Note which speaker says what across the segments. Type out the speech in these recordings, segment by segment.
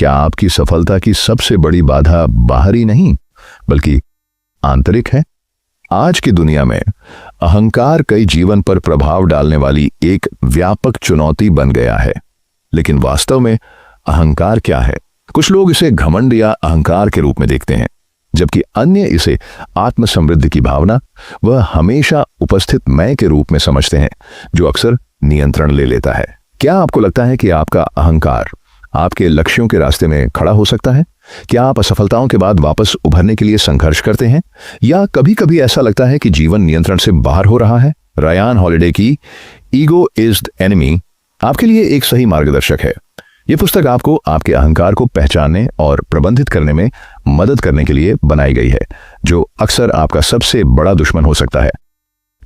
Speaker 1: क्या आपकी सफलता की सबसे बड़ी बाधा बाहरी नहीं बल्कि आंतरिक है? आज की दुनिया में अहंकार कई जीवन पर प्रभाव डालने वाली एक व्यापक चुनौती बन गया है। लेकिन वास्तव में अहंकार क्या है? कुछ लोग इसे घमंड या अहंकार के रूप में देखते हैं, जबकि अन्य इसे आत्मसमृद्धि की भावना व हमेशा उपस्थित मैं के रूप में समझते हैं, जो अक्सर नियंत्रण ले लेता है। क्या आपको लगता है कि आपका अहंकार आपके लक्ष्यों के रास्ते में खड़ा हो सकता है? क्या आप असफलताओं के बाद वापस उभरने के लिए संघर्ष करते हैं, या कभी कभी ऐसा लगता है कि जीवन नियंत्रण से बाहर हो रहा है? रायन हॉलिडे की ईगो इज द एनिमी आपके लिए एक सही मार्गदर्शक है। यह पुस्तक आपको आपके अहंकार को पहचानने और प्रबंधित करने में मदद करने के लिए बनाई गई है, जो अक्सर आपका सबसे बड़ा दुश्मन हो सकता है।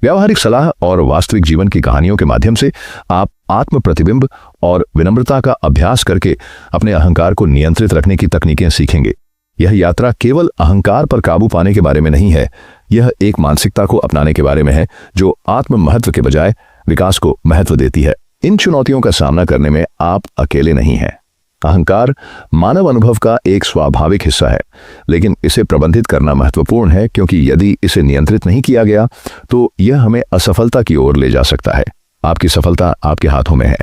Speaker 1: व्यावहारिक सलाह और वास्तविक जीवन की कहानियों के माध्यम से आप आत्म प्रतिबिंब और विनम्रता का अभ्यास करके अपने अहंकार को नियंत्रित रखने की तकनीकें सीखेंगे। यह यात्रा केवल अहंकार पर काबू पाने के बारे में नहीं है, यह एक मानसिकता को अपनाने के बारे में है जो आत्म महत्व के बजाय विकास को महत्व देती है। इन चुनौतियों का सामना करने में आप अकेले नहीं हैं। अहंकार मानव अनुभव का एक स्वाभाविक हिस्सा है, लेकिन इसे प्रबंधित करना महत्वपूर्ण है, क्योंकि यदि इसे नियंत्रित नहीं किया गया तो यह हमें असफलता की ओर ले जा सकता है। आपकी सफलता आपके हाथों में है।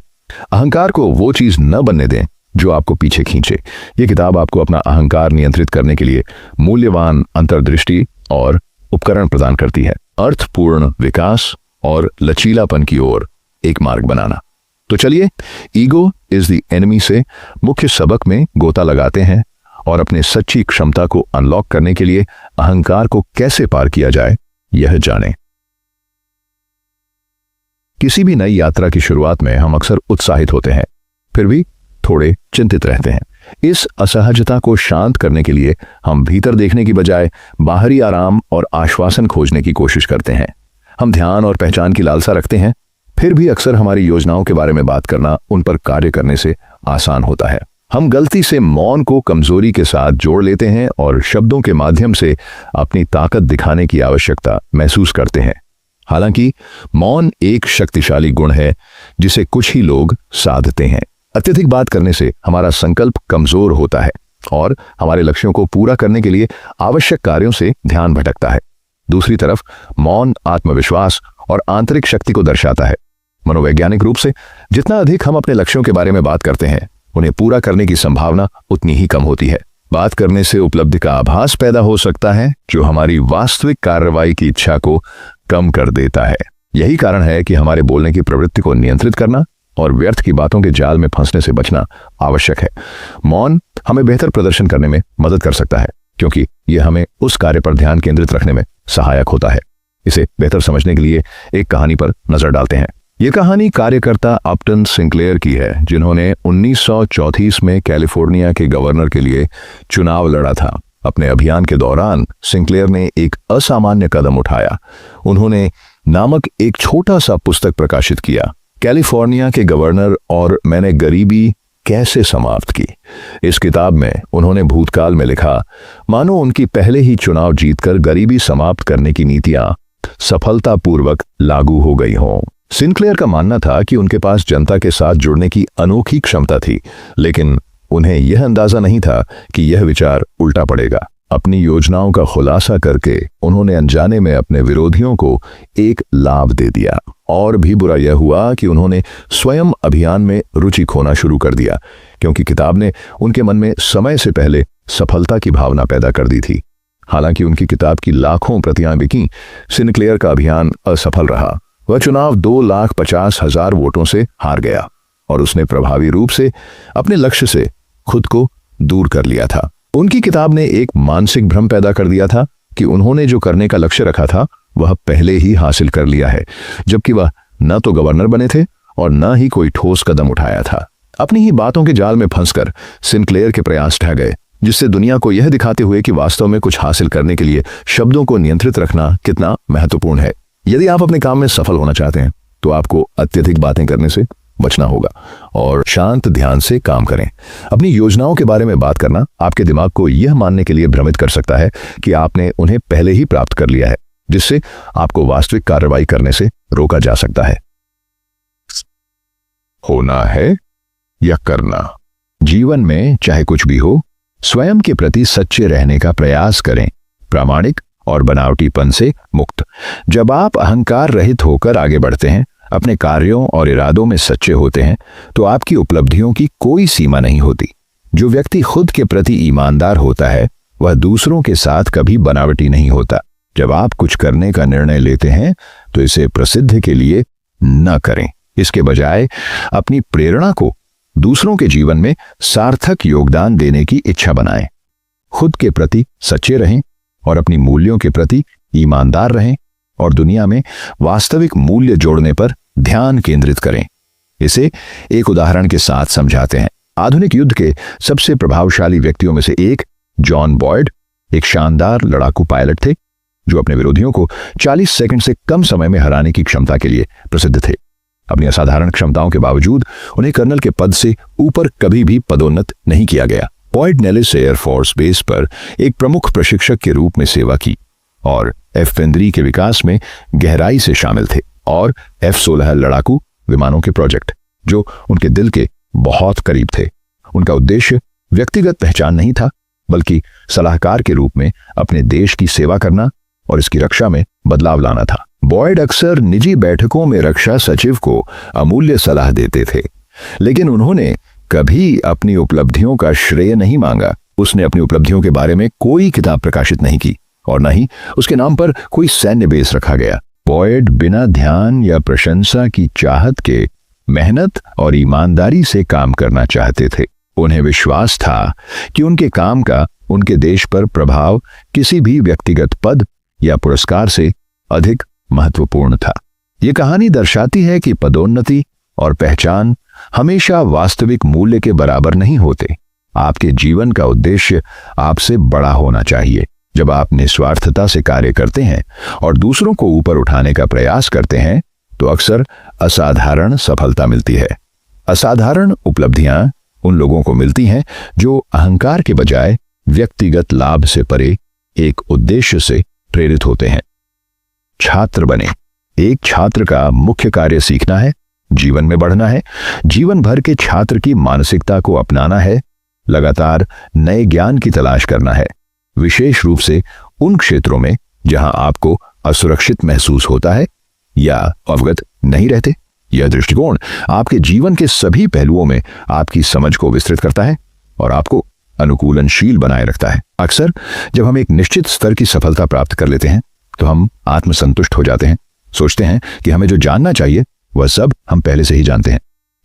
Speaker 1: अहंकार को वो चीज न बनने दें जो आपको पीछे खींचे। यह किताब आपको अपना अहंकार नियंत्रित करने के लिए मूल्यवान अंतर्दृष्टि और उपकरण प्रदान करती है। अर्थपूर्ण विकास और लचीलापन की ओर एक मार्ग बनाना। तो चलिए ईगो इज द एनिमी से मुख्य सबक में गोता लगाते हैं और अपने सच्ची क्षमता को अनलॉक करने के लिए अहंकार को कैसे पार किया जाए यह जानें। किसी भी नई यात्रा की शुरुआत में हम अक्सर उत्साहित होते हैं, फिर भी थोड़े चिंतित रहते हैं। इस असहजता को शांत करने के लिए हम भीतर देखने की बजाय बाहरी आराम और आश्वासन खोजने की कोशिश करते हैं। हम ध्यान और पहचान की लालसा रखते हैं, फिर भी अक्सर हमारी योजनाओं के बारे में बात करना उन पर कार्य करने से आसान होता है। हम गलती से मौन को कमजोरी के साथ जोड़ लेते हैं और शब्दों के माध्यम से अपनी ताकत दिखाने की आवश्यकता महसूस करते हैं। हालांकि मौन एक शक्तिशाली गुण है जिसे कुछ ही लोग साधते हैं। अत्यधिक बात करने से हमारा संकल्प कमजोर होता है और हमारे लक्ष्यों को पूरा करने के लिए आवश्यक कार्यों से ध्यान भटकता है। दूसरी तरफ मौन आत्मविश्वास और आंतरिक शक्ति को दर्शाता है। मनोवैज्ञानिक रूप से जितना अधिक हम अपने लक्ष्यों के बारे में बात करते हैं, उन्हें पूरा करने की संभावना उतनी ही कम होती है। बात करने से उपलब्धि का आभास पैदा हो सकता है, जो हमारी वास्तविक कार्रवाई की इच्छा को कम कर देता है। यही कारण है कि हमारे बोलने की प्रवृत्ति को नियंत्रित करना और व्यर्थ की बातों के जाल में फंसने से बचना आवश्यक है। मौन हमें बेहतर प्रदर्शन करने में मदद कर सकता है, क्योंकि यह हमें उस कार्य पर ध्यान केंद्रित रखने में सहायक होता है। इसे बेहतर समझने के लिए एक कहानी पर नजर डालते हैं। यह कहानी कार्यकर्ता अपटन सिंक्लेयर की है, जिन्होंने 1934 में कैलिफोर्निया के गवर्नर के लिए चुनाव लड़ा था। अपने अभियान के दौरान सिंक्लेयर ने एक असामान्य कदम उठाया। उन्होंने नामक एक छोटा सा पुस्तक प्रकाशित किया, कैलिफोर्निया के गवर्नर और मैंने गरीबी कैसे समाप्त की। इस किताब में उन्होंने भूतकाल में लिखा, मानो उनकी पहले ही चुनाव जीतकर गरीबी समाप्त करने की नीतियां सफलतापूर्वक लागू हो गई हों। सिंक्लेयर का मानना था कि उनके पास जनता के साथ जुड़ने की अनोखी क्षमता थी, लेकिन उन्हें यह अंदाजा नहीं था कि यह विचार उल्टा पड़ेगा। अपनी योजनाओं का खुलासा करके उन्होंने अनजाने में अपने विरोधियों को एक लाभ दे दिया। और भी बुरा यह हुआ कि उन्होंने स्वयं अभियान में रुचि खोना शुरू कर दिया, क्योंकि किताब ने उनके मन में समय से पहले सफलता की भावना पैदा कर दी थी। हालांकि उनकी किताब की लाखों प्रतियां बिकीं, सिंक्लेयर का अभियान असफल रहा। वह चुनाव 2,50,000 वोटों से हार गया और उसने प्रभावी रूप से अपने लक्ष्य से खुद को दूर कर लिया था। उनकी किताब ने एक मानसिक भ्रम पैदा कर दिया था कि उन्होंने जो करने का लक्ष्य रखा था वह पहले ही हासिल कर लिया है, जबकि वह न तो गवर्नर बने थे और न ही कोई ठोस कदम उठाया था। अपनी ही बातों के जाल में फंसकर सिंक्लेयर के प्रयास ठह गए, जिससे दुनिया को यह दिखाते हुए कि वास्तव में कुछ हासिल करने के लिए शब्दों को नियंत्रित रखना कितना महत्वपूर्ण है। यदि आप अपने काम में सफल होना चाहते हैं तो आपको अत्यधिक बातें करने से बचना होगा और शांत ध्यान से काम करें। अपनी योजनाओं के बारे में बात करना आपके दिमाग को यह मानने के लिए भ्रमित कर सकता है कि आपने उन्हें पहले ही प्राप्त कर लिया है, जिससे आपको वास्तविक कार्रवाई करने से रोका जा सकता है। होना है या करना, जीवन में चाहे कुछ भी हो, स्वयं के प्रति सच्चे रहने का प्रयास करें, प्रामाणिक और बनावटीपन से मुक्त। जब आप अहंकार रहित होकर आगे बढ़ते हैं, अपने कार्यों और इरादों में सच्चे होते हैं, तो आपकी उपलब्धियों की कोई सीमा नहीं होती। जो व्यक्ति खुद के प्रति ईमानदार होता है, वह दूसरों के साथ कभी बनावटी नहीं होता। जब आप कुछ करने का निर्णय लेते हैं, तो इसे प्रसिद्ध के लिए न करें। इसके बजाय अपनी प्रेरणा को दूसरों के जीवन में सार्थक योगदान देने की इच्छा बनाएं। खुद के प्रति सच्चे रहें और अपनी मूल्यों के प्रति ईमानदार रहें, और दुनिया में वास्तविक मूल्य जोड़ने पर ध्यान केंद्रित करें। इसे एक उदाहरण के साथ समझाते हैं। आधुनिक युद्ध के सबसे प्रभावशाली व्यक्तियों में से एक जॉन बॉयड एक शानदार लड़ाकू पायलट थे, जो अपने विरोधियों को 40 सेकंड से कम समय में हराने की क्षमता के लिए प्रसिद्ध थे। अपनी असाधारण क्षमताओं के बावजूद उन्हें कर्नल के पद से ऊपर कभी भी पदोन्नत नहीं किया गया। बॉयड नेलिस एयरफोर्स बेस पर एक प्रमुख प्रशिक्षक के रूप में सेवा की और F-15 के विकास में गहराई से शामिल थे, और F-16 लड़ाकू विमानों के प्रोजेक्ट जो उनके दिल के बहुत करीब थे। उनका उद्देश्य व्यक्तिगत पहचान नहीं था, बल्कि सलाहकार के रूप में अपने देश की सेवा करना और इसकी रक्षा में बदलाव लाना था। बॉयड अक्सर निजी बैठकों में रक्षा सचिव को अमूल्य सलाह देते थे, लेकिन उन्होंने कभी अपनी उपलब्धियों का श्रेय नहीं मांगा। उसने अपनी उपलब्धियों के बारे में कोई किताब प्रकाशित नहीं की, और न ही उसके नाम पर कोई सैन्य बेस रखा गया। बॉयड बिना ध्यान या प्रशंसा की चाहत के मेहनत और ईमानदारी से काम करना चाहते थे। उन्हें विश्वास था कि उनके काम का उनके देश पर प्रभाव किसी भी व्यक्तिगत पद या पुरस्कार से अधिक महत्वपूर्ण था। ये कहानी दर्शाती है कि पदोन्नति और पहचान हमेशा वास्तविक मूल्य के बराबर नहीं होते। आपके जीवन का उद्देश्य आपसे बड़ा होना चाहिए। जब आप निस्वार्थता से कार्य करते हैं और दूसरों को ऊपर उठाने का प्रयास करते हैं, तो अक्सर असाधारण सफलता मिलती है। असाधारण उपलब्धियां उन लोगों को मिलती हैं जो अहंकार के बजाय व्यक्तिगत लाभ से परे एक उद्देश्य से प्रेरित होते हैं। छात्र बने। एक छात्र का मुख्य कार्य सीखना है, जीवन में बढ़ना है। जीवन भर के छात्र की मानसिकता को अपनाना है, लगातार नए ज्ञान की तलाश करना है, विशेष रूप से उन क्षेत्रों में जहां आपको असुरक्षित महसूस होता है या अवगत नहीं रहते। यह दृष्टिकोण आपके जीवन के सभी पहलुओं में आपकी समझ को विस्तृत करता है और आपको अनुकूलनशील बनाए रखता है। अक्सर जब हम एक निश्चित स्तर की सफलता प्राप्त कर लेते हैं, तो हम आत्मसंतुष्ट हो जाते हैं, सोचते हैं कि हमें जो जानना चाहिए वह सब हम पहले से ही जानते हैं।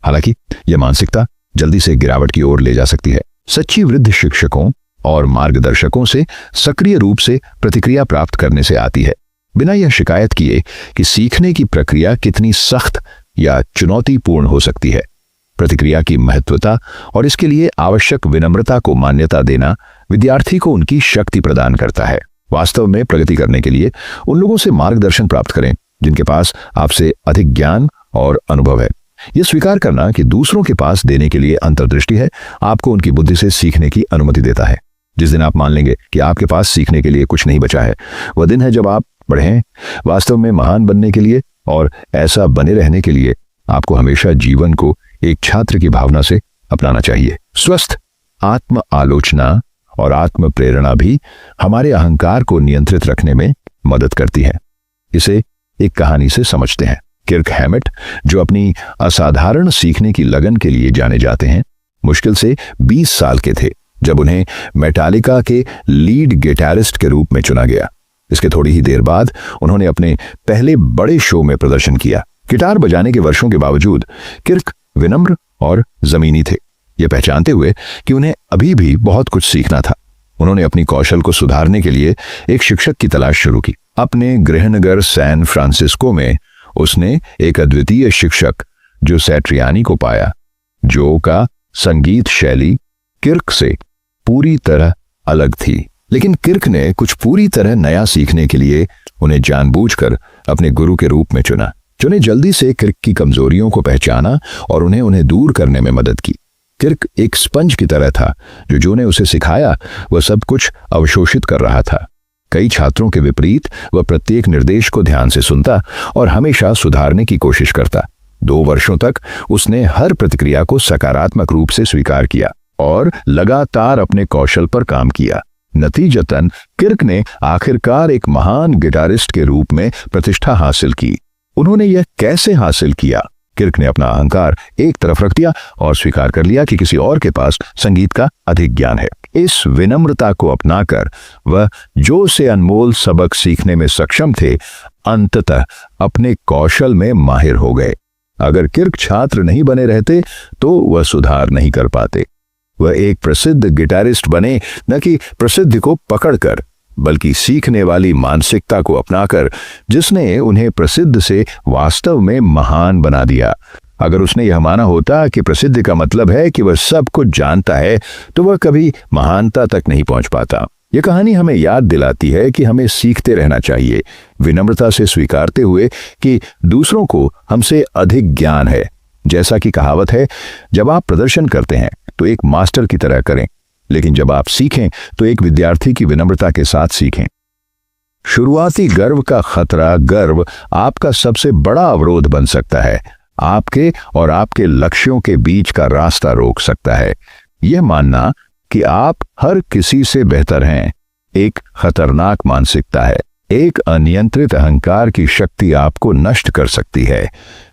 Speaker 1: हालांकि यह मानसिकता जल्दी से गिरावट की ओर ले जा सकती है। सच्ची वृद्ध शिक्षकों और मार्गदर्शकों से सक्रिय रूप से प्रतिक्रिया प्राप्त करने से आती है, बिना यह शिकायत किए कि सीखने की प्रक्रिया कितनी सख्त या चुनौतीपूर्ण हो सकती है। प्रतिक्रिया की महत्वता और इसके लिए आवश्यक विनम्रता को मान्यता देना विद्यार्थी को उनकी शक्ति प्रदान करता है। वास्तव में प्रगति करने के लिए उन लोगों से मार्गदर्शन प्राप्त करें जिनके पास आपसे अधिक ज्ञान और अनुभव है। यह स्वीकार करना कि दूसरों के पास देने के लिए अंतर्दृष्टि है, आपको उनकी बुद्धि से सीखने की अनुमति देता है। जिस दिन आप मान लेंगे कि आपके पास सीखने के लिए कुछ नहीं बचा है, वह दिन है जब आप बढ़ें। वास्तव में महान बनने के लिए और ऐसा बने रहने के लिए आपको हमेशा जीवन को एक छात्र की भावना से अपनाना चाहिए। स्वस्थ आत्म आलोचना और आत्म प्रेरणा भी हमारे अहंकार को नियंत्रित रखने में मदद करती है। इसे एक कहानी से समझते हैं। किर्क हैमेट, जो अपनी असाधारण सीखने की लगन के लिए जाने जाते हैं, मुश्किल से 20 साल के थे जब उन्हें मेटालिका के लीड गिटारिस्ट के रूप में चुना गया। इसके थोड़ी ही देर बाद उन्होंने अपने पहले बड़े शो में प्रदर्शन किया। गिटार बजाने के वर्षों के बावजूद किर्क विनम्र और जमीनी थे, ये पहचानते हुए कि उन्हें अभी भी बहुत कुछ सीखना था। उन्होंने अपनी कौशल को सुधारने के लिए एक शिक्षक की तलाश शुरू की। अपने गृहनगर सैन फ्रांसिस्को में उसने एक अद्वितीय शिक्षक जो सैट्रियानी को पाया, जो का संगीत शैली किर्क से पूरी तरह अलग थी। लेकिन किर्क ने कुछ पूरी तरह नया सीखने के लिए उन्हें जानबूझकर अपने गुरु के रूप में चुना। चुने जल्दी से किर्क की कमजोरियों को पहचाना और उन्हें दूर करने में मदद की। किर्क एक स्पंज की तरह था, जो ने उसे सिखाया वह सब कुछ अवशोषित कर रहा था। कई छात्रों के विपरीत वह प्रत्येक निर्देश को ध्यान से सुनता और हमेशा सुधारने की कोशिश करता। 2 वर्षों तक उसने हर प्रतिक्रिया को सकारात्मक रूप से स्वीकार किया। और लगातार अपने कौशल पर काम किया। नतीजतन किर्क ने आखिरकार एक महान गिटारिस्ट के रूप में प्रतिष्ठा हासिल की। उन्होंने यह कैसे हासिल किया? किर्क ने अपना अहंकार एक तरफ रख दिया और स्वीकार कर लिया कि किसी और के पास संगीत का अधिक ज्ञान है। इस विनम्रता को अपनाकर वह जो से अनमोल सबक सीखने में सक्षम थे, अंततः अपने कौशल में माहिर हो गए। अगर किर्क छात्र नहीं बने रहते तो वह सुधार नहीं कर पाते। वह एक प्रसिद्ध गिटारिस्ट बने न कि प्रसिद्धि को पकड़कर, बल्कि सीखने वाली मानसिकता को अपनाकर, जिसने उन्हें प्रसिद्ध से वास्तव में महान बना दिया। अगर उसने यह माना होता कि प्रसिद्धि का मतलब है कि वह सब कुछ जानता है, तो वह कभी महानता तक नहीं पहुंच पाता। यह कहानी हमें याद दिलाती है कि हमें सीखते रहना चाहिए, विनम्रता से स्वीकारते हुए कि दूसरों को हमसे अधिक ज्ञान है। जैसा कि कहावत है, जब आप प्रदर्शन करते हैं तो एक मास्टर की तरह करें, लेकिन जब आप सीखें तो एक विद्यार्थी की विनम्रता के साथ सीखें। शुरुआती गर्व का खतरा, गर्व आपका सबसे बड़ा अवरोध बन सकता है, आपके और आपके लक्ष्यों के बीच का रास्ता रोक सकता है। यह मानना कि आप हर किसी से बेहतर हैं एक खतरनाक मानसिकता है। एक अनियंत्रित अहंकार की शक्ति आपको नष्ट कर सकती है।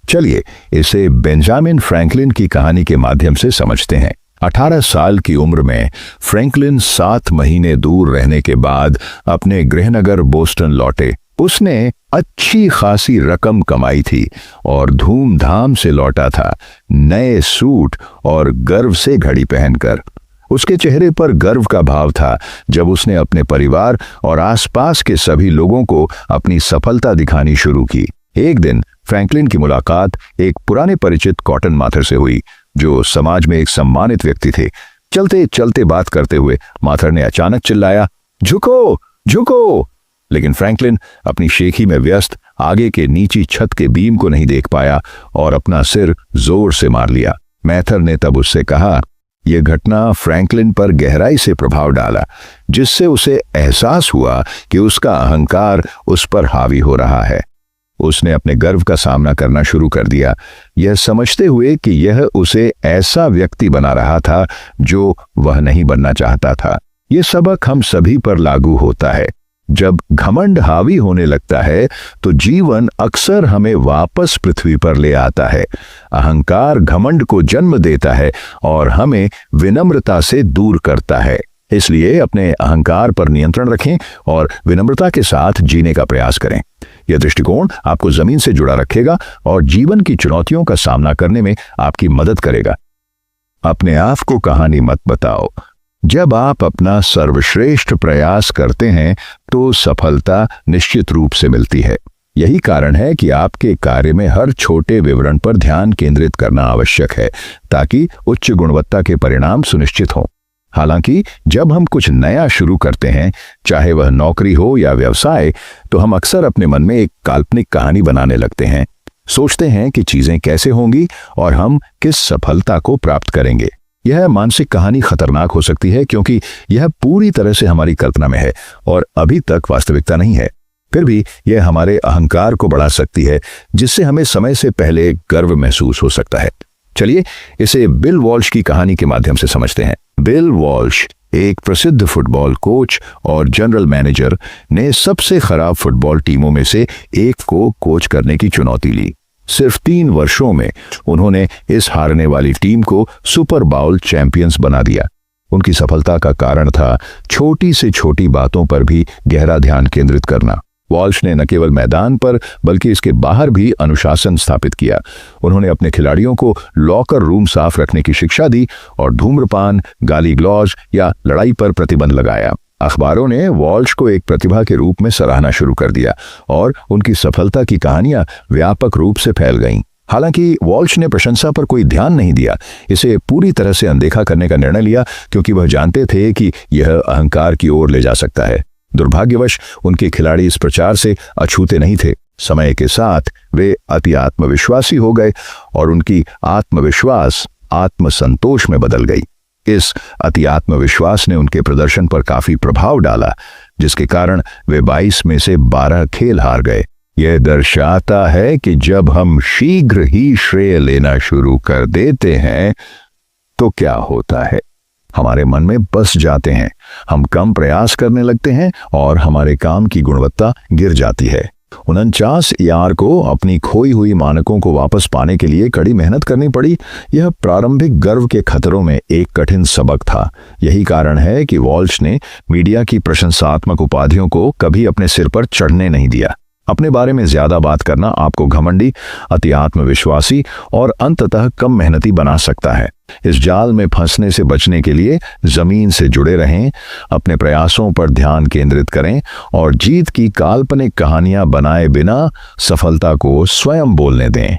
Speaker 1: चलिए इसे बेंजामिन फ्रैंकलिन की कहानी के माध्यम से समझते हैं। 18 साल की उम्र में फ्रैंकलिन 7 महीने दूर रहने के बाद अपने गृहनगर बोस्टन लौटे। उसने अच्छी खासी रकम कमाई थी और धूमधाम से लौटा था, नए सूट और गर्व से घड़ी पहनकर। उसके चेहरे पर गर्व का भाव था जब उसने अपने परिवार और आसपास के सभी लोगों को अपनी सफलता दिखानी शुरू की। एक दिन फ्रैंकलिन की मुलाकात एक पुराने परिचित कॉटन माथर से हुई, जो समाज में एक सम्मानित व्यक्ति थे। चलते चलते बात करते हुए माथर ने अचानक चिल्लाया, झुको झुको! लेकिन फ्रैंकलिन अपनी शेखी में व्यस्त आगे के नीची छत के बीम को नहीं देख पाया और अपना सिर जोर से मार लिया। मैथर ने तब उससे कहा, यह घटना फ्रैंकलिन पर गहराई से प्रभाव डाला, जिससे उसे एहसास हुआ कि उसका अहंकार उस पर हावी हो रहा है। उसने अपने गर्व का सामना करना शुरू कर दिया, यह समझते हुए कि यह उसे ऐसा व्यक्ति बना रहा था जो वह नहीं बनना चाहता था। यह सबक हम सभी पर लागू होता है। जब घमंड हावी होने लगता है तो जीवन अक्सर हमें वापस पृथ्वी पर ले आता है। अहंकार घमंड को जन्म देता है और हमें विनम्रता से दूर करता है। इसलिए अपने अहंकार पर नियंत्रण रखें और विनम्रता के साथ जीने का प्रयास करें। यह दृष्टिकोण आपको जमीन से जुड़ा रखेगा और जीवन की चुनौतियों का सामना करने में आपकी मदद करेगा। अपने आप को कहानी मत बताओ। जब आप अपना सर्वश्रेष्ठ प्रयास करते हैं तो सफलता निश्चित रूप से मिलती है। यही कारण है कि आपके कार्य में हर छोटे विवरण पर ध्यान केंद्रित करना आवश्यक है, ताकि उच्च गुणवत्ता के परिणाम सुनिश्चित हों। हालांकि जब हम कुछ नया शुरू करते हैं, चाहे वह नौकरी हो या व्यवसाय, तो हम अक्सर अपने मन में एक काल्पनिक कहानी बनाने लगते हैं। सोचते हैं कि चीजें कैसे होंगी और हम किस सफलता को प्राप्त करेंगे। यह मानसिक कहानी खतरनाक हो सकती है क्योंकि यह पूरी तरह से हमारी कल्पना में है और अभी तक वास्तविकता नहीं है। फिर भी यह हमारे अहंकार को बढ़ा सकती है, जिससे हमें समय से पहले गर्व महसूस हो सकता है। चलिए इसे बिल वॉल्श की कहानी के माध्यम से समझते हैं। बिल वॉल्श एक प्रसिद्ध फुटबॉल कोच और जनरल मैनेजर ने सबसे खराब फुटबॉल टीमों में से एक को कोच करने की चुनौती ली। सिर्फ 3 वर्षों में उन्होंने इस हारने वाली टीम को सुपर बाउल चैंपियंस बना दिया। उनकी सफलता का कारण था छोटी से छोटी बातों पर भी गहरा ध्यान केंद्रित करना। वॉल्श ने न केवल मैदान पर बल्कि इसके बाहर भी अनुशासन स्थापित किया। उन्होंने अपने खिलाड़ियों को लॉकर रूम साफ रखने की शिक्षा दी और धूम्रपान, गाली गलौज या लड़ाई पर प्रतिबंध लगाया। अखबारों ने वॉल्श को एक प्रतिभा के रूप में सराहना शुरू कर दिया और उनकी सफलता की कहानियां व्यापक रूप से फैल गईं। हालांकि वॉल्श ने प्रशंसा पर कोई ध्यान नहीं दिया, इसे पूरी तरह से अनदेखा करने का निर्णय लिया क्योंकि वह जानते थे कि यह अहंकार की ओर ले जा सकता है। दुर्भाग्यवश उनके खिलाड़ी इस प्रचार से अछूते नहीं थे। समय के साथ वे अति आत्मविश्वासी हो गए और उनकी आत्मविश्वास आत्मसंतोष में बदल गई। इस अति आत्मविश्वास ने उनके प्रदर्शन पर काफी प्रभाव डाला, जिसके कारण वे 22 में से 12 खेल हार गए। यह दर्शाता है कि जब हम शीघ्र ही श्रेय लेना शुरू कर देते हैं तो क्या होता है। हमारे मन में बस जाते हैं। हम कम प्रयास करने लगते हैं और हमारे काम की गुणवत्ता गिर जाती है। 49 यार को अपनी खोई हुई मानकों को वापस पाने के लिए कड़ी मेहनत करनी पड़ी। यह प्रारंभिक गर्व के खतरों में एक कठिन सबक था। यही कारण है कि वॉल्श ने मीडिया की प्रशंसात्मक उपाधियों को कभी अपने सिर पर चढ़ने नहीं दिया। अपने बारे में ज्यादा बात करना आपको घमंडी, अति आत्मविश्वासी और अंततः कम मेहनती बना सकता है। इस जाल में फंसने से बचने के लिए जमीन से जुड़े रहें, अपने प्रयासों पर ध्यान केंद्रित करें और जीत की काल्पनिक कहानियां बनाए बिना सफलता को स्वयं बोलने दें।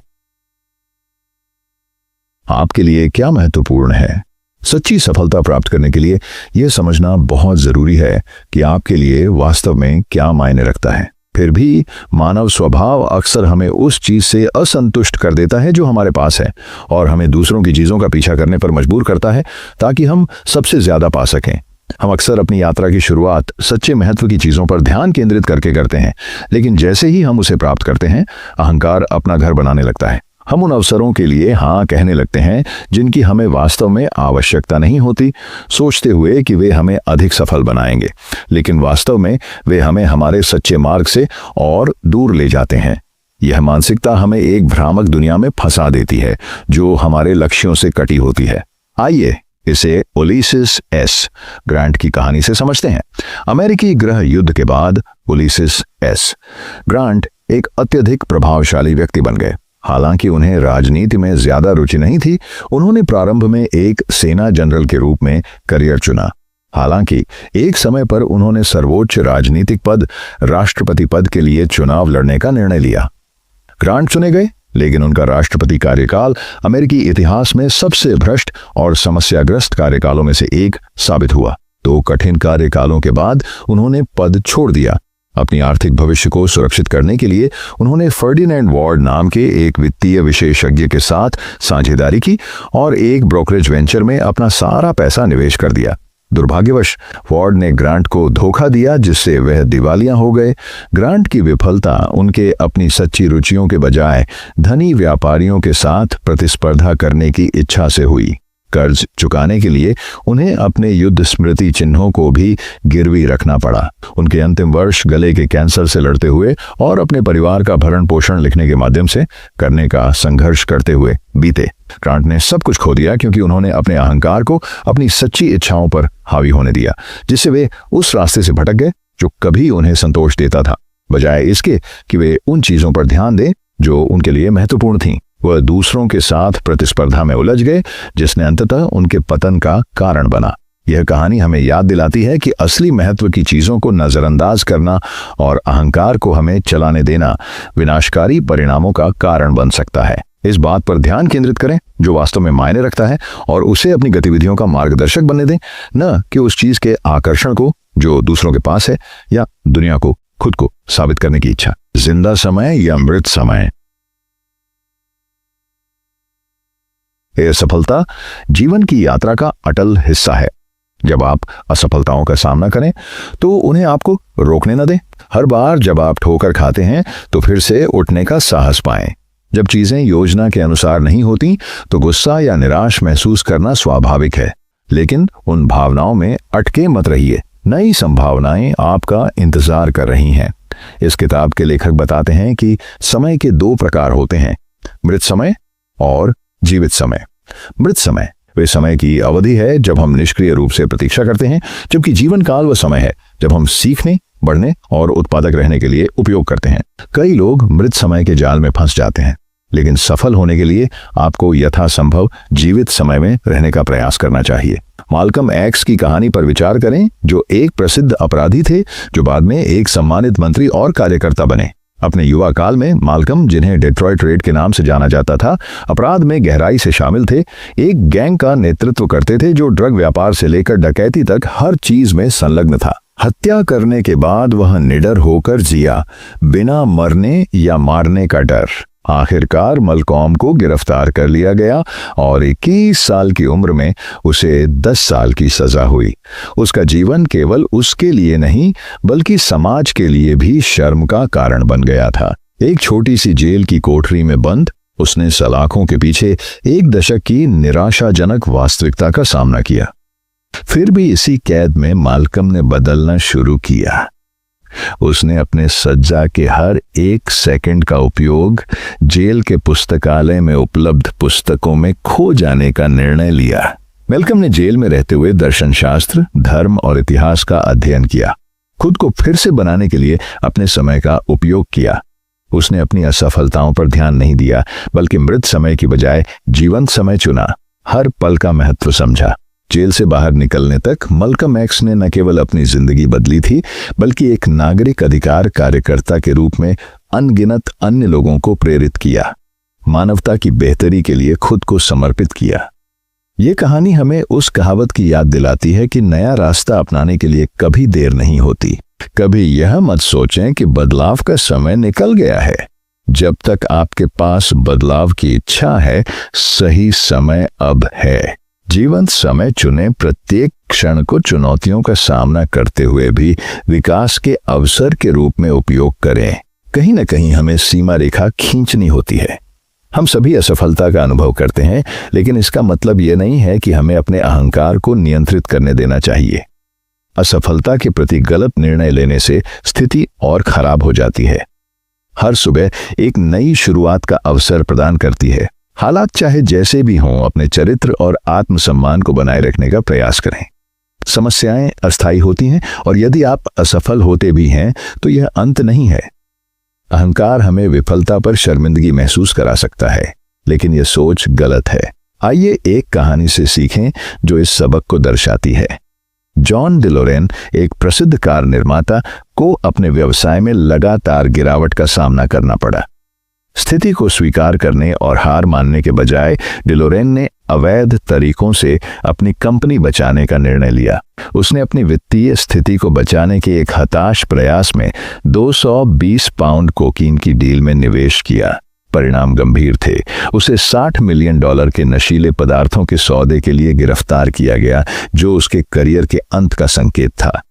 Speaker 1: आपके लिए क्या महत्वपूर्ण है? सच्ची सफलता प्राप्त करने के लिए यह समझना बहुत जरूरी है कि आपके लिए वास्तव में क्या मायने रखता है। फिर भी मानव स्वभाव अक्सर हमें उस चीज से असंतुष्ट कर देता है जो हमारे पास है और हमें दूसरों की चीजों का पीछा करने पर मजबूर करता है ताकि हम सबसे ज्यादा पा सकें। हम अक्सर अपनी यात्रा की शुरुआत सच्चे महत्व की चीजों पर ध्यान केंद्रित करके करते हैं, लेकिन जैसे ही हम उसे प्राप्त करते हैं, अहंकार अपना घर बनाने लगता है। हम उन अवसरों के लिए हाँ कहने लगते हैं जिनकी हमें वास्तव में आवश्यकता नहीं होती, सोचते हुए कि वे हमें अधिक सफल बनाएंगे, लेकिन वास्तव में वे हमें हमारे सच्चे मार्ग से और दूर ले जाते हैं। यह मानसिकता हमें एक भ्रामक दुनिया में फंसा देती है जो हमारे लक्ष्यों से कटी होती है। आइए इसे उलिसिस एस ग्रांट की कहानी से समझते हैं। अमेरिकी गृह युद्ध के बाद उलिसिस एस ग्रांट एक अत्यधिक प्रभावशाली व्यक्ति बन गए। हालांकि उन्हें राजनीति में ज्यादा रुचि नहीं थी, उन्होंने प्रारंभ में एक सेना जनरल के रूप में करियर चुना। हालांकि एक समय पर उन्होंने सर्वोच्च राजनीतिक पद, राष्ट्रपति पद के लिए चुनाव लड़ने का निर्णय लिया। ग्रांट चुने गए, लेकिन उनका राष्ट्रपति कार्यकाल अमेरिकी इतिहास में सबसे भ्रष्ट और समस्याग्रस्त कार्यकालों में से एक साबित हुआ। 2 कठिन कार्यकालों के बाद उन्होंने पद छोड़ दिया। अपनी आर्थिक भविष्य को सुरक्षित करने के लिए उन्होंने फर्डिनेंड वार्ड नाम के एक वित्तीय विशेषज्ञ के साथ साझेदारी की और एक ब्रोकरेज वेंचर में अपना सारा पैसा निवेश कर दिया। दुर्भाग्यवश वार्ड ने ग्रांट को धोखा दिया, जिससे वह दिवालिया हो गए। ग्रांट की विफलता उनके अपनी सच्ची रुचियों के बजाय धनी व्यापारियों के साथ प्रतिस्पर्धा करने की इच्छा से हुई। कर्ज चुकाने के लिए उन्हें अपने युद्ध स्मृति चिन्हों को भी गिरवी रखना पड़ा। उनके अंतिम वर्ष गले के कैंसर से लड़ते हुए और अपने परिवार का भरण पोषण लिखने के माध्यम से करने का संघर्ष करते हुए बीते। ग्रांट ने सब कुछ खो दिया क्योंकि उन्होंने अपने अहंकार को अपनी सच्ची इच्छाओं पर हावी होने दिया, जिससे वे उस रास्ते से भटक गए जो कभी उन्हें संतोष देता था। बजाय इसके कि वे उन चीजों पर ध्यान दें जो उनके लिए महत्वपूर्ण थीं, वह दूसरों के साथ प्रतिस्पर्धा में उलझ गए, जिसने अंततः उनके पतन का कारण बना। यह कहानी हमें याद दिलाती है कि असली महत्व की चीजों को नजरअंदाज करना और अहंकार को हमें चलाने देना विनाशकारी परिणामों का कारण बन सकता है। इस बात पर ध्यान केंद्रित करें जो वास्तव में मायने रखता है और उसे अपनी गतिविधियों का मार्गदर्शक बनने दें, न कि उस चीज के आकर्षण को जो दूसरों के पास है या दुनिया को खुद को साबित करने की इच्छा। जिंदा समय या मृत समय। यह सफलता जीवन की यात्रा का अटल हिस्सा है। जब आप असफलताओं का सामना करें तो उन्हें आपको रोकने न दें। हर बार जब आप ठोकर खाते हैं तो फिर से उठने का साहस पाएं। जब चीजें योजना के अनुसार नहीं होती तो गुस्सा या निराश महसूस करना स्वाभाविक है, लेकिन उन भावनाओं में अटके मत रहिए। नई संभावनाएं आपका इंतजार कर रही हैं। इस किताब के लेखक बताते हैं कि समय के 2 प्रकार होते हैं, मृत समय और जीवित समय। मृत समय वे समय की अवधि है जब हम निष्क्रिय रूप से प्रतीक्षा करते हैं, जबकि जीवन काल वह समय है जब हम सीखने, बढ़ने और उत्पादक रहने के लिए उपयोग करते हैं। कई लोग मृत समय के जाल में फंस जाते हैं, लेकिन सफल होने के लिए आपको यथासंभव जीवित समय में रहने का प्रयास करना चाहिए। माल्कम एक्स की कहानी पर विचार करें, जो एक प्रसिद्ध अपराधी थे जो बाद में एक सम्मानित मंत्री और कार्यकर्ता बने। अपने युवा काल में माल्कम, जिन्हें डेट्रॉयट रेड के नाम से जाना जाता था, अपराध में गहराई से शामिल थे। एक गैंग का नेतृत्व करते थे जो ड्रग व्यापार से लेकर डकैती तक हर चीज में संलग्न था। हत्या करने के बाद वह निडर होकर जिया, बिना मरने या मारने का डर। आखिरकार मलकॉम को गिरफ्तार कर लिया गया और 21 साल की उम्र में उसे 10 साल की सजा हुई। उसका जीवन केवल उसके लिए नहीं बल्कि समाज के लिए भी शर्म का कारण बन गया था। एक छोटी सी जेल की कोठरी में बंद उसने सलाखों के पीछे 1 दशक की निराशाजनक वास्तविकता का सामना किया। फिर भी इसी कैद में माल्कम ने बदलना शुरू किया। उसने अपने सज्जा के हर एक सेकंड का उपयोग जेल के पुस्तकालय में उपलब्ध पुस्तकों में खो जाने का निर्णय लिया। माल्कम ने जेल में रहते हुए दर्शनशास्त्र, धर्म और इतिहास का अध्ययन किया। खुद को फिर से बनाने के लिए अपने समय का उपयोग किया। उसने अपनी असफलताओं पर ध्यान नहीं दिया, बल्कि मृत समय की बजाय जीवंत समय चुना। हर पल का महत्व समझा। जेल से बाहर निकलने तक माल्कम एक्स ने न केवल अपनी जिंदगी बदली थी, बल्कि एक नागरिक अधिकार कार्यकर्ता के रूप में अनगिनत अन्य लोगों को प्रेरित किया, मानवता की बेहतरी के लिए खुद को समर्पित किया। ये कहानी हमें उस कहावत की याद दिलाती है कि नया रास्ता अपनाने के लिए कभी देर नहीं होती। कभी यह मत सोचें कि बदलाव का समय निकल गया है। जब तक आपके पास बदलाव की इच्छा है, सही समय अब है। जीवंत समय चुने, प्रत्येक क्षण को चुनौतियों का सामना करते हुए भी विकास के अवसर के रूप में उपयोग करें। कहीं न कहीं हमें सीमा रेखा खींचनी होती है। हम सभी असफलता का अनुभव करते हैं, लेकिन इसका मतलब यह नहीं है कि हमें अपने अहंकार को नियंत्रित करने देना चाहिए। असफलता के प्रति गलत निर्णय लेने से स्थिति और खराब हो जाती है। हर सुबह एक नई शुरुआत का अवसर प्रदान करती है। हालात चाहे जैसे भी हों, अपने चरित्र और आत्मसम्मान को बनाए रखने का प्रयास करें। समस्याएं अस्थायी होती हैं, और यदि आप असफल होते भी हैं तो यह अंत नहीं है। अहंकार हमें विफलता पर शर्मिंदगी महसूस करा सकता है, लेकिन यह सोच गलत है। आइए एक कहानी से सीखें जो इस सबक को दर्शाती है। जॉन डिलोरेन, एक प्रसिद्ध कार निर्माता, को अपने व्यवसाय में लगातार गिरावट का सामना करना पड़ा। स्थिति को स्वीकार करने और हार मानने के बजाय डिलोरेन ने अवैध तरीकों से अपनी कंपनी बचाने का निर्णय लिया। उसने अपनी वित्तीय स्थिति को बचाने के एक हताश प्रयास में 220 पाउंड कोकीन की डील में निवेश किया। परिणाम गंभीर थे। उसे $60 मिलियन के नशीले पदार्थों के सौदे के लिए गिरफ्तार किया गया, जो उसके करियर के अंत का संकेत था।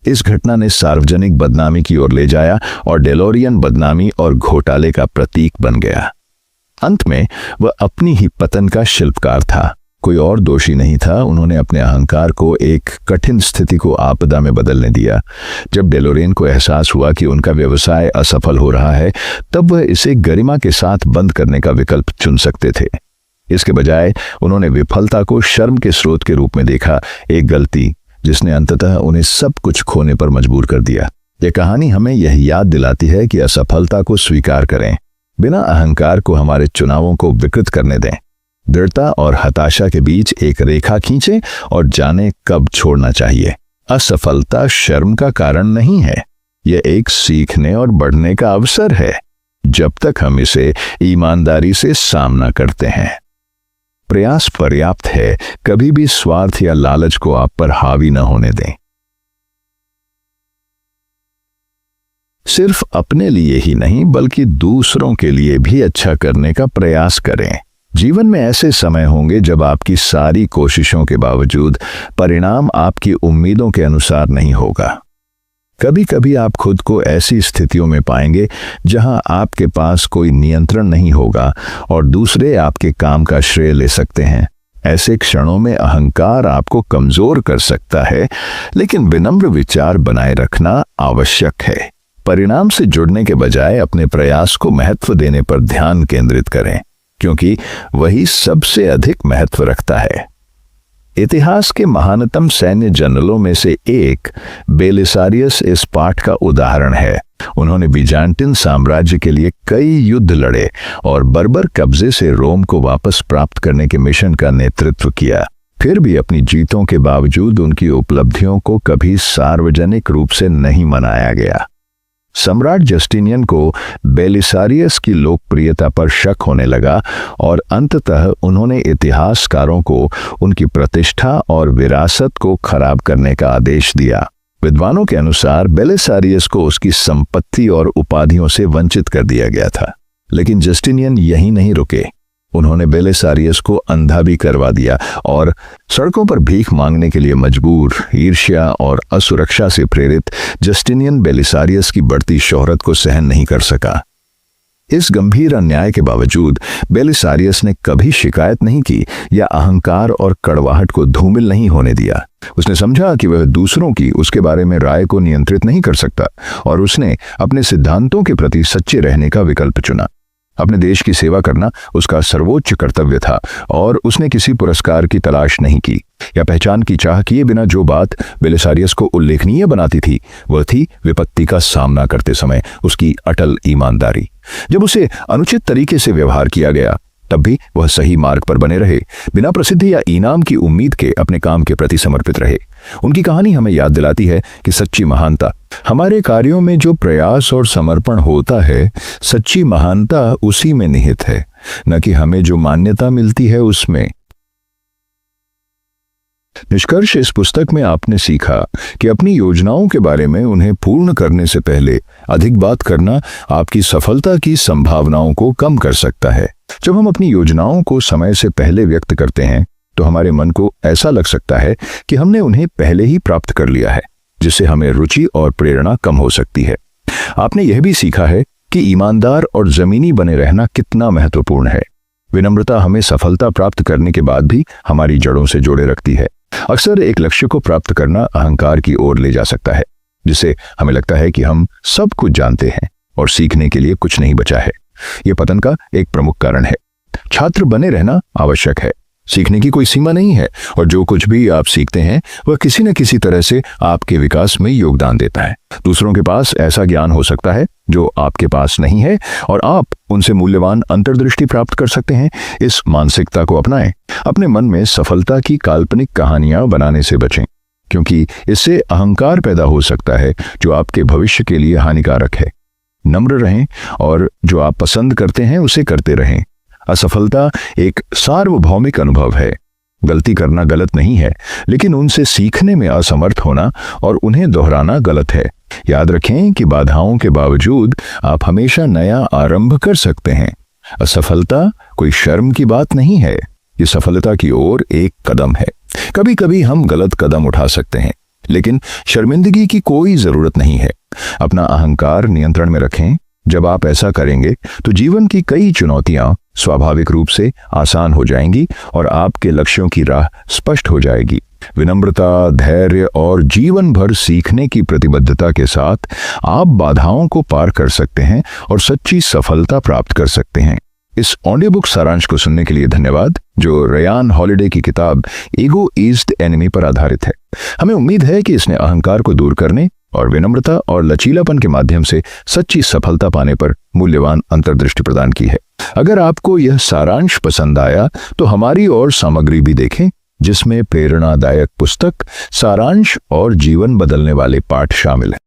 Speaker 1: इस घटना ने सार्वजनिक बदनामी की ओर ले जाया और डेलोरियन बदनामी और घोटाले का प्रतीक बन गया। अंत में वह अपनी ही पतन का शिल्पकार था। कोई और दोषी नहीं था। उन्होंने अपने अहंकार को एक कठिन स्थिति को आपदा में बदलने दिया। जब डेलोरियन को एहसास हुआ कि उनका व्यवसाय असफल हो रहा है, तब वह इसे गरिमा के साथ बंद करने का विकल्प चुन सकते थे। इसके बजाय उन्होंने विफलता को शर्म के स्रोत के रूप में देखा, एक गलती जिसने अंततः उन्हें सब कुछ खोने पर मजबूर कर दिया। यह कहानी हमें यह याद दिलाती है कि असफलता को स्वीकार करें, बिना अहंकार को हमारे चुनावों को विकृत करने दें। दृढ़ता और हताशा के बीच एक रेखा खींचें और जानें कब छोड़ना चाहिए। असफलता शर्म का कारण नहीं है, यह एक सीखने और बढ़ने का अवसर है, जब तक हम इसे ईमानदारी से सामना करते हैं। प्रयास पर्याप्त है, कभी भी स्वार्थ या लालच को आप पर हावी न होने दें। सिर्फ अपने लिए ही नहीं, बल्कि दूसरों के लिए भी अच्छा करने का प्रयास करें। जीवन में ऐसे समय होंगे जब आपकी सारी कोशिशों के बावजूद परिणाम आपकी उम्मीदों के अनुसार नहीं होगा। कभी कभी आप खुद को ऐसी स्थितियों में पाएंगे जहां आपके पास कोई नियंत्रण नहीं होगा और दूसरे आपके काम का श्रेय ले सकते हैं। ऐसे क्षणों में अहंकार आपको कमजोर कर सकता है, लेकिन विनम्र विचार बनाए रखना आवश्यक है। परिणाम से जुड़ने के बजाय अपने प्रयास को महत्व देने पर ध्यान केंद्रित करें, क्योंकि वही सबसे अधिक महत्व रखता है। इतिहास के महानतम सैन्य जनरलों में से एक बेलिसारियस इस पाठ का उदाहरण है। उन्होंने बीजान्टिन साम्राज्य के लिए कई युद्ध लड़े और बर्बर कब्जे से रोम को वापस प्राप्त करने के मिशन का नेतृत्व किया। फिर भी अपनी जीतों के बावजूद उनकी उपलब्धियों को कभी सार्वजनिक रूप से नहीं मनाया गया। सम्राट जस्टिनियन को बेलिसारियस की लोकप्रियता पर शक होने लगा और अंततः उन्होंने इतिहासकारों को उनकी प्रतिष्ठा और विरासत को खराब करने का आदेश दिया। विद्वानों के अनुसार बेलिसारियस को उसकी संपत्ति और उपाधियों से वंचित कर दिया गया था। लेकिन जस्टिनियन यहीं नहीं रुके। उन्होंने बेलिसारियस को अंधा भी करवा दिया और सड़कों पर भीख मांगने के लिए मजबूर। ईर्ष्या और असुरक्षा से प्रेरित जस्टिनियन बेलिसारियस की बढ़ती शोहरत को सहन नहीं कर सका। इस गंभीर अन्याय के बावजूद बेलिसारियस ने कभी शिकायत नहीं की या अहंकार और कड़वाहट को धूमिल नहीं होने दिया। उसने समझा कि वह दूसरों की उसके बारे में राय को नियंत्रित नहीं कर सकता और उसने अपने सिद्धांतों के प्रति सच्चे रहने का विकल्प चुना। अपने देश की सेवा करना उसका सर्वोच्च कर्तव्य था और उसने किसी पुरस्कार की तलाश नहीं की या पहचान की चाह किए बिना जो बात बेलिसारियस को उल्लेखनीय बनाती थी वह थी विपत्ति का सामना करते समय उसकी अटल ईमानदारी। जब उसे अनुचित तरीके से व्यवहार किया गया तब भी वह सही मार्ग पर बने रहे, बिना प्रसिद्धि या इनाम की उम्मीद के अपने काम के प्रति समर्पित रहे। उनकी कहानी हमें याद दिलाती है कि सच्ची महानता हमारे कार्यों में जो प्रयास और समर्पण होता है, सच्ची महानता उसी में निहित है, न कि हमें जो मान्यता मिलती है उसमें। निष्कर्ष इस पुस्तक में आपने सीखा कि अपनी योजनाओं के बारे में उन्हें पूर्ण करने से पहले अधिक बात करना आपकी सफलता की संभावनाओं को कम कर सकता है। जब हम अपनी योजनाओं को समय से पहले व्यक्त करते हैं तो हमारे मन को ऐसा लग सकता है कि हमने उन्हें पहले ही प्राप्त कर लिया है, जिससे हमें रुचि और प्रेरणा कम हो सकती है। आपने यह भी सीखा है कि ईमानदार और जमीनी बने रहना कितना महत्वपूर्ण है। विनम्रता हमें सफलता प्राप्त करने के बाद भी हमारी जड़ों से जोड़े रखती है। अक्सर एक लक्ष्य को प्राप्त करना अहंकार की ओर ले जा सकता है, जिससे हमें लगता है कि हम सब कुछ जानते हैं और सीखने के लिए कुछ नहीं बचा है। यह पतन का एक प्रमुख कारण है। छात्र बने रहना आवश्यक है, सीखने की कोई सीमा नहीं है और जो कुछ भी आप सीखते हैं वह किसी न किसी तरह से आपके विकास में योगदान देता है। दूसरों के पास ऐसा ज्ञान हो सकता है जो आपके पास नहीं है और आप उनसे मूल्यवान अंतर्दृष्टि प्राप्त कर सकते हैं। इस मानसिकता को अपनाएं। अपने मन में सफलता की काल्पनिक कहानियां बनाने से बचें, क्योंकि इससे अहंकार पैदा हो सकता है जो आपके भविष्य के लिए हानिकारक है। नम्र रहें और जो आप पसंद करते हैं उसे करते रहें। असफलता एक सार्वभौमिक अनुभव है। गलती करना गलत नहीं है, लेकिन उनसे सीखने में असमर्थ होना और उन्हें दोहराना गलत है। याद रखें कि बाधाओं के बावजूद आप हमेशा नया आरंभ कर सकते हैं। असफलता कोई शर्म की बात नहीं है, ये सफलता की ओर एक कदम है। कभी कभी हम गलत कदम उठा सकते हैं, लेकिन शर्मिंदगी की कोई जरूरत नहीं है। अपना अहंकार नियंत्रण में रखें। जब आप ऐसा करेंगे तो जीवन की कई चुनौतियां स्वाभाविक रूप से आसान हो जाएंगी और आपके लक्ष्यों की राह स्पष्ट हो जाएगी। विनम्रता, धैर्य और जीवन भर सीखने की प्रतिबद्धता के साथ आप बाधाओं को पार कर सकते हैं और सच्ची सफलता प्राप्त कर सकते हैं। इस ऑडियो बुक सारांश को सुनने के लिए धन्यवाद, जो रयान हॉलिडे की किताब ईगो इज द एनिमी पर आधारित है। हमें उम्मीद है कि इसने अहंकार को दूर करने और विनम्रता और लचीलापन के माध्यम से सच्ची सफलता पाने पर मूल्यवान अंतर्दृष्टि प्रदान की है। अगर आपको यह सारांश पसंद आया तो हमारी और सामग्री भी देखें, जिसमें प्रेरणादायक पुस्तक, सारांश और जीवन बदलने वाले पाठ शामिल हैं।